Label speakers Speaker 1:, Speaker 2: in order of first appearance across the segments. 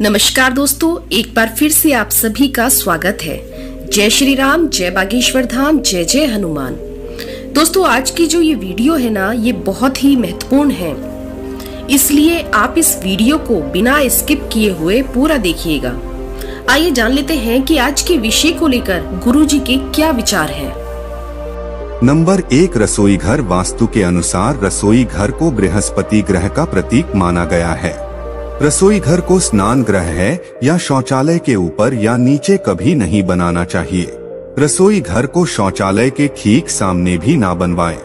Speaker 1: नमस्कार दोस्तों, एक बार फिर से आप सभी का स्वागत है। जय श्री राम, जय बागेश्वर धाम, जय जय हनुमान। दोस्तों, आज की जो ये वीडियो है ना, ये बहुत ही महत्वपूर्ण है, इसलिए आप इस वीडियो को बिना स्किप किए हुए पूरा देखिएगा। आइए जान लेते हैं कि आज के विषय को लेकर गुरुजी के क्या विचार हैं।
Speaker 2: नंबर 1, रसोई घर। वास्तु के अनुसार रसोई घर को बृहस्पति ग्रह का प्रतीक माना गया है। रसोई घर को स्नान गृह है या शौचालय के ऊपर या नीचे कभी नहीं बनाना चाहिए। रसोई घर को शौचालय के ठीक सामने भी ना बनवाएं।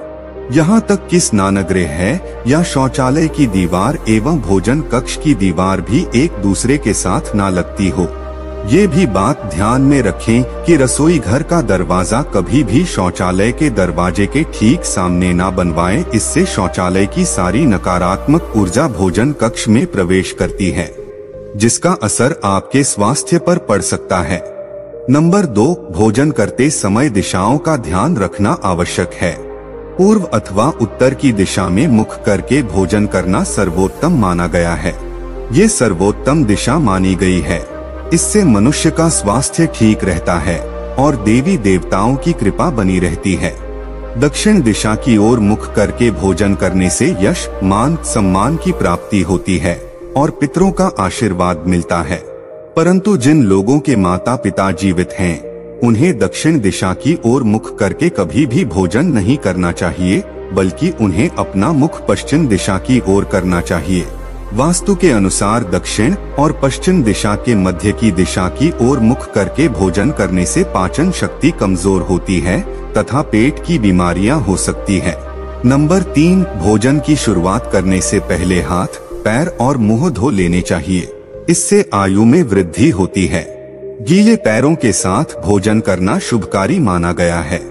Speaker 2: यहाँ तक कि स्नानगृह है या शौचालय की दीवार एवं भोजन कक्ष की दीवार भी एक दूसरे के साथ ना लगती हो। ये भी बात ध्यान में रखें कि रसोई घर का दरवाजा कभी भी शौचालय के दरवाजे के ठीक सामने ना बनवाएं। इससे शौचालय की सारी नकारात्मक ऊर्जा भोजन कक्ष में प्रवेश करती है, जिसका असर आपके स्वास्थ्य पर पड़ सकता है। नंबर 2, भोजन करते समय दिशाओं का ध्यान रखना आवश्यक है। पूर्व अथवा उत्तर की दिशा में मुख करके भोजन करना सर्वोत्तम माना गया है। ये सर्वोत्तम दिशा मानी गई है। इससे मनुष्य का स्वास्थ्य ठीक रहता है और देवी देवताओं की कृपा बनी रहती है। दक्षिण दिशा की ओर मुख करके भोजन करने से यश, मान, सम्मान की प्राप्ति होती है और पितरों का आशीर्वाद मिलता है। परंतु जिन लोगों के माता पिता जीवित हैं, उन्हें दक्षिण दिशा की ओर मुख करके कभी भी भोजन नहीं करना चाहिए, बल्कि उन्हें अपना मुख पश्चिम दिशा की ओर करना चाहिए। वास्तु के अनुसार दक्षिण और पश्चिम दिशा के मध्य की दिशा की ओर मुख करके भोजन करने से पाचन शक्ति कमजोर होती है तथा पेट की बीमारियां हो सकती है। नंबर 3, भोजन की शुरुआत करने से पहले हाथ, पैर और मुंह धो लेने चाहिए। इससे आयु में वृद्धि होती है। गीले पैरों के साथ भोजन करना शुभकारी माना गया है।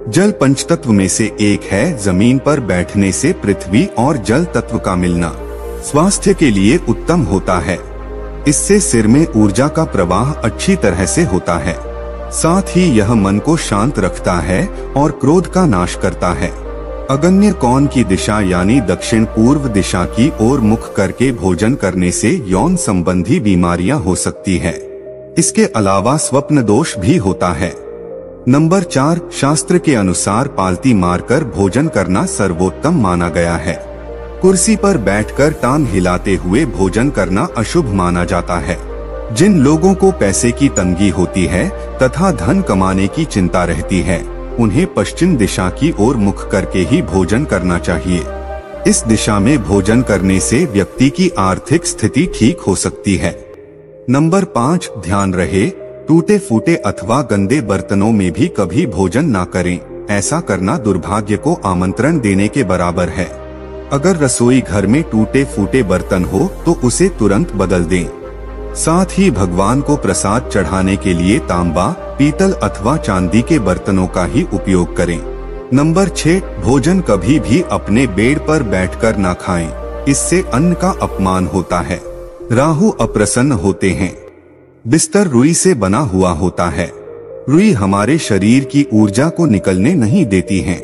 Speaker 2: जल पंचतत्व में से एक है। जमीन पर बैठने से पृथ्वी और जल तत्व का मिलना स्वास्थ्य के लिए उत्तम होता है। इससे सिर में ऊर्जा का प्रवाह अच्छी तरह से होता है। साथ ही यह मन को शांत रखता है और क्रोध का नाश करता है। अग्न्य कोण की दिशा यानी दक्षिण पूर्व दिशा की ओर मुख करके भोजन करने से यौन संबंधी बीमारियां हो सकती है। इसके अलावा स्वप्न दोष भी होता है। नंबर 4, शास्त्र के अनुसार पालती मारकर भोजन करना सर्वोत्तम माना गया है। कुर्सी पर बैठकर टांग हिलाते हुए भोजन करना अशुभ माना जाता है। जिन लोगों को पैसे की तंगी होती है तथा धन कमाने की चिंता रहती है, उन्हें पश्चिम दिशा की ओर मुख करके ही भोजन करना चाहिए। इस दिशा में भोजन करने से व्यक्ति की आर्थिक स्थिति ठीक हो सकती है। नंबर 5, ध्यान रहे, टूटे फूटे अथवा गंदे बर्तनों में भी कभी भोजन ना करें। ऐसा करना दुर्भाग्य को आमंत्रण देने के बराबर है। अगर रसोई घर में टूटे फूटे बर्तन हो तो उसे तुरंत बदल दें। साथ ही भगवान को प्रसाद चढ़ाने के लिए तांबा, पीतल अथवा चांदी के बर्तनों का ही उपयोग करें। नंबर 6, भोजन कभी भी अपने बेड पर बैठकर ना खाएं। इससे अन्न का अपमान होता है। राहु अप्रसन्न होते हैं। बिस्तर रुई से बना हुआ होता है। रुई हमारे शरीर की ऊर्जा को निकलने नहीं देती है।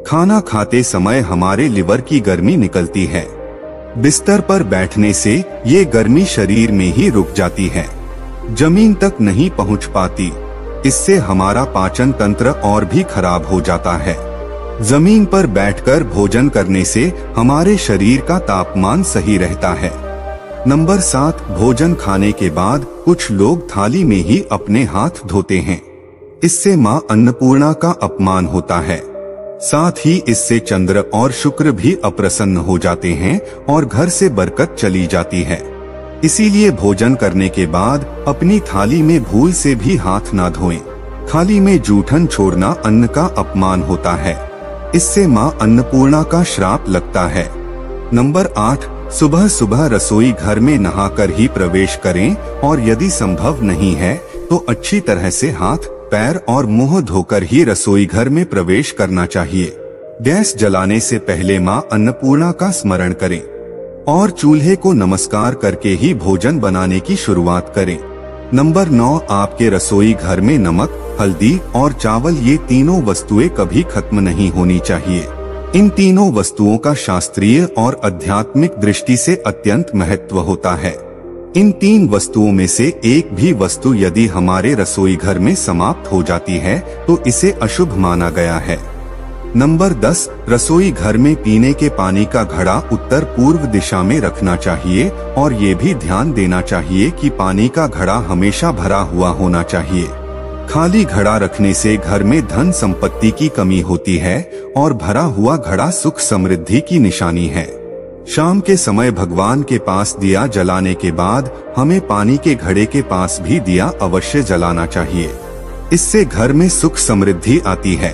Speaker 2: खाना खाते समय हमारे लिवर की गर्मी निकलती है। बिस्तर पर बैठने से ये गर्मी शरीर में ही रुक जाती है, जमीन तक नहीं पहुंच पाती। इससे हमारा पाचन तंत्र और भी खराब हो जाता है। जमीन पर बैठकर भोजन करने से हमारे शरीर का तापमान सही रहता है। नंबर 7, भोजन खाने के बाद कुछ लोग थाली में ही अपने हाथ धोते हैं। इससे मां अन्नपूर्णा का अपमान होता है। साथ ही इससे चंद्र और शुक्र भी अप्रसन्न हो जाते हैं और घर से बरकत चली जाती है। इसीलिए भोजन करने के बाद अपनी थाली में भूल से भी हाथ ना धोएं। थाली में जूठन छोड़ना अन्न का अपमान होता है। इससे मां अन्नपूर्णा का श्राप लगता है। नंबर 8, सुबह सुबह रसोई घर में नहाकर ही प्रवेश करें और यदि संभव नहीं है तो अच्छी तरह से हाथ, पैर और मुंह धोकर ही रसोई घर में प्रवेश करना चाहिए। गैस जलाने से पहले मां अन्नपूर्णा का स्मरण करें और चूल्हे को नमस्कार करके ही भोजन बनाने की शुरुआत करें। नंबर 9, आपके रसोई घर में नमक, हल्दी और चावल ये तीनों वस्तुएं कभी खत्म नहीं होनी चाहिए। इन तीनों वस्तुओं का शास्त्रीय और आध्यात्मिक दृष्टि से अत्यंत महत्व होता है। इन 3 वस्तुओं में से एक भी वस्तु यदि हमारे रसोई घर में समाप्त हो जाती है तो इसे अशुभ माना गया है। नंबर 10, रसोई घर में पीने के पानी का घड़ा उत्तर पूर्व दिशा में रखना चाहिए और ये भी ध्यान देना चाहिए कि पानी का घड़ा हमेशा भरा हुआ होना चाहिए। खाली घड़ा रखने से घर में धन संपत्ति की कमी होती है और भरा हुआ घड़ा सुख समृद्धि की निशानी है। शाम के समय भगवान के पास दिया जलाने के बाद हमें पानी के घड़े के पास भी दिया अवश्य जलाना चाहिए। इससे घर में सुख समृद्धि आती है।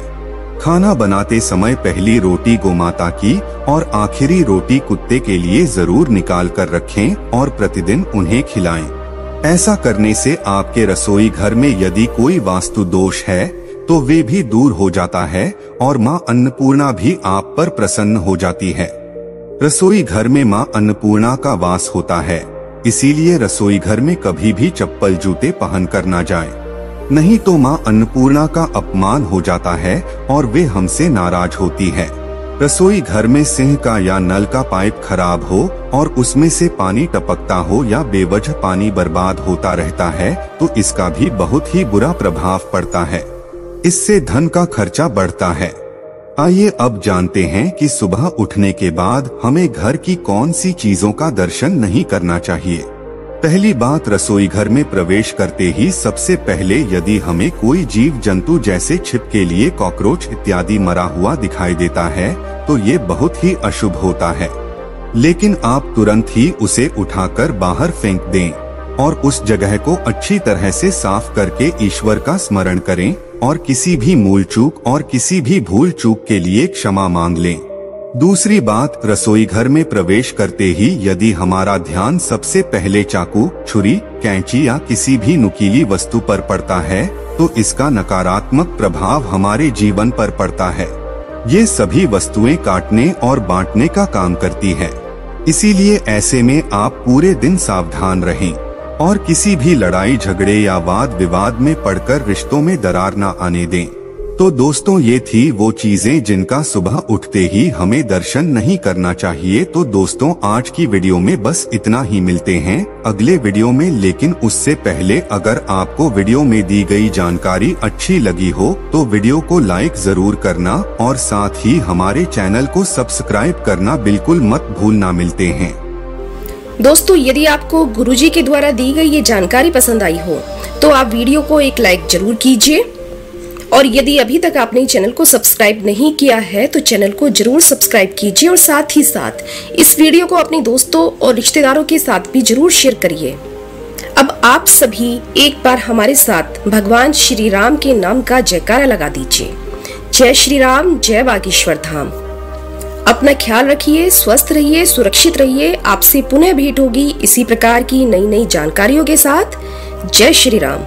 Speaker 2: खाना बनाते समय पहली रोटी गोमाता की और आखिरी रोटी कुत्ते के लिए जरूर निकाल कर रखें और प्रतिदिन उन्हें खिलाएं। ऐसा करने से आपके रसोई घर में यदि कोई वास्तु दोष है तो वे भी दूर हो जाता है और मां अन्नपूर्णा भी आप पर प्रसन्न हो जाती है। रसोई घर में मां अन्नपूर्णा का वास होता है, इसीलिए रसोई घर में कभी भी चप्पल जूते पहन कर ना जाएं। नहीं तो मां अन्नपूर्णा का अपमान हो जाता है और वे हमसे नाराज होती है। रसोई घर में सिंक का या नल का पाइप खराब हो और उसमें से पानी टपकता हो या बेवजह पानी बर्बाद होता रहता है तो इसका भी बहुत ही बुरा प्रभाव पड़ता है। इससे धन का खर्चा बढ़ता है। आइए अब जानते हैं कि सुबह उठने के बाद हमें घर की कौन सी चीजों का दर्शन नहीं करना चाहिए। पहली बात, रसोई घर में प्रवेश करते ही सबसे पहले यदि हमें कोई जीव जंतु जैसे छिपकली, कॉकरोच इत्यादि मरा हुआ दिखाई देता है तो ये बहुत ही अशुभ होता है। लेकिन आप तुरंत ही उसे उठाकर बाहर फेंक दें और उस जगह को अच्छी तरह से साफ करके ईश्वर का स्मरण करें और किसी भी मूल चूक और किसी भी भूल चूक के लिए क्षमा मांग लें। दूसरी बात, रसोई घर में प्रवेश करते ही यदि हमारा ध्यान सबसे पहले चाकू, छुरी, कैंची या किसी भी नुकीली वस्तु पर पड़ता है तो इसका नकारात्मक प्रभाव हमारे जीवन पर पड़ता है। ये सभी वस्तुएं काटने और बांटने का काम करती है। इसीलिए ऐसे में आप पूरे दिन सावधान रहें और किसी भी लड़ाई झगड़े या वाद विवाद में पड़कर रिश्तों में दरार न आने दें। तो दोस्तों, ये थी वो चीजें जिनका सुबह उठते ही हमें दर्शन नहीं करना चाहिए। तो दोस्तों, आज की वीडियो में बस इतना ही। मिलते हैं अगले वीडियो में, लेकिन उससे पहले अगर आपको वीडियो में दी गई जानकारी अच्छी लगी हो तो वीडियो को लाइक जरूर करना और साथ ही हमारे चैनल को सब्सक्राइब करना बिल्कुल मत भूलना। मिलते हैं
Speaker 1: दोस्तों, यदि आपको गुरुजी के द्वारा दी गई ये जानकारी पसंद आई हो तो आप वीडियो को एक लाइक जरूर कीजिए और यदि अभी तक आपने चैनल को सब्सक्राइब नहीं किया है तो चैनल को जरूर सब्सक्राइब कीजिए और साथ ही साथ इस वीडियो को अपने दोस्तों और रिश्तेदारों के साथ भी जरूर शेयर करिए। अब आप सभी एक बार हमारे साथ भगवान श्री राम के नाम का जयकारा लगा दीजिए। जय श्री राम, जय बागेश्वर धाम। अपना ख्याल रखिए, स्वस्थ रहिए, सुरक्षित रहिए। आपसे पुनः भेंट होगी इसी प्रकार की नई नई जानकारियों के साथ। जय श्री राम।